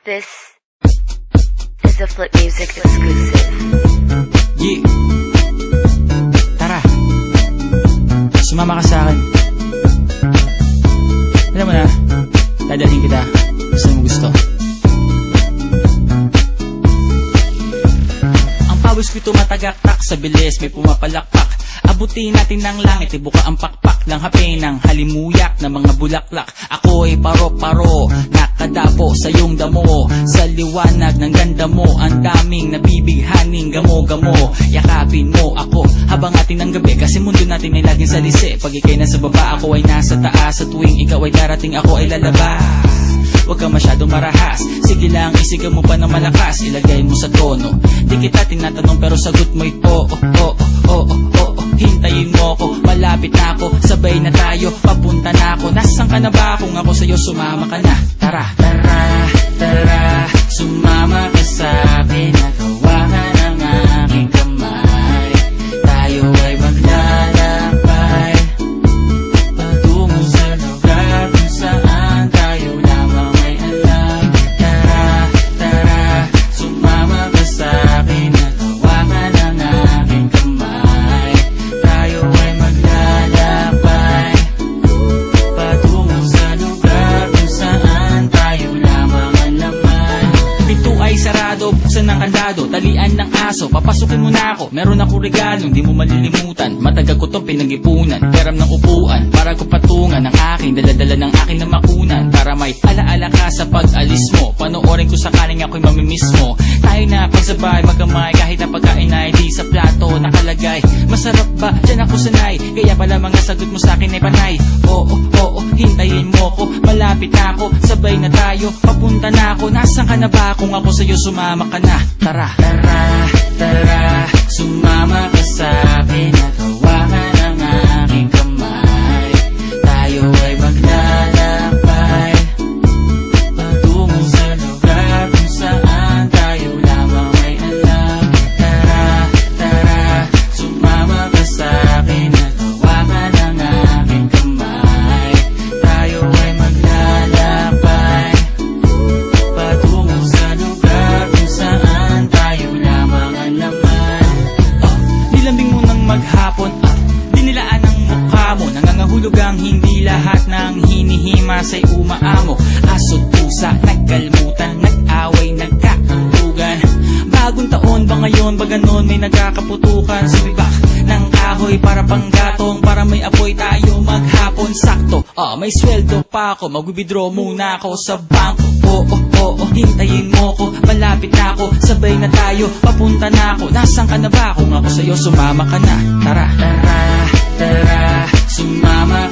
This is a Flip Music exclusive. Yeah. Tara, sumama ka sa akin. Alam mo na, dadalhin kita. Gusto mo gusto. Ang pawis ko'y tumatagaktak sa bilis, may pumapalakpak. Abutin natin ng langit, ibuka ang pakpak ng hape ng halimuyak na mga bulaklak. Ako'y paro-paro, nakadapo sa iyong damo. Sa liwanag ng ganda mo, ang daming nabibighaning gamo-gamo. Yakapin mo ako habang atin ng gabi, kasi mundo natin ay laging salisi. Pag ikay nasa baba, ako ay nasa taas. Sa tuwing ikaw ay darating, ako ay lalabas. Huwag kang masyadong marahas, sige lang, isigaw mo pa ng malakas. Ilagay mo sa tono, di kita tinatanong pero sagot mo'y oo, oo, oo, oo. Hintayin mo ako, malapit na ako, sabay na tayo, papunta na ako. Nasaan ka na ba? Kung ako sa'yo, sumama ka na. Tara, tara, tara, sumama ka sa'kin. Nagawakan ng aking kamay, tayo ay maglalakbay patungo sa lugar kung saan tayo lamang ay alam. Tara, tara, sumama ka sa'kin. Nagawakan ng aking kamay, tayo ay maglalakbay patungo sa lugar kung saan tayo lamang ang laman. Pinto ay sarado, buksan ng kandado, talian ng aso, papasukin mo na ako. Meron ako regalo, hindi mo malilimutan. Matagal ko tong pinag-ipunan, peram ng upuan para ko patungan ng aking daladala ng aking na makunan. Para may alaala ka sa pag-alis mo, panoorin ko sakaling ako'y mamimiss mo. Tayo na pagsabay, magkamay, kahit na pagkain ay di sa plato nakalagay. Masarap ba? Diyan ako sanay, kaya pala mga sagot mo sa akin ay panay. Oo, oo, hintayin mo ko, malapit na ako, sabay na tayo, papunta na ako. Nasaan ka na ba? Kung ako sa'yo, sumama ka na. Tara, tara, tara, sumama ka sa'kin. Nagawakan ng aking kamay, tayo ay maglalakbay patungo sa lugar kung saan tayo lamang ay alam. Tara, tara, sumama ka sa'kin. Nagawakan ng aking kamay, tayo ay maglalakbay patungo sa lugar kung saan tayo lamang ang laman. Nilambing mo ng maghapon, dinilaan ang mukha mo. Nangangahulog ang hindi lahat ng hinihima sa'y umaamo. Aso't pusa, nagkalmutan, nag-away, nagkakulugan. Bagong taon ba ngayon, ba ganon may nagkakaputukan? Sumibak ng kahoy para panggatong, para may apoy tayo maghapon. Sakto, may sweldo pa ako, mag-withdraw muna ako sa bangko. Oo, oo, hintayin mo ko, malapit na ako, sabay na tayo, papunta na ako. Nasaan ka na ba? Kung ako sa'yo, sumama ka na. Tara, tara, tara, sumama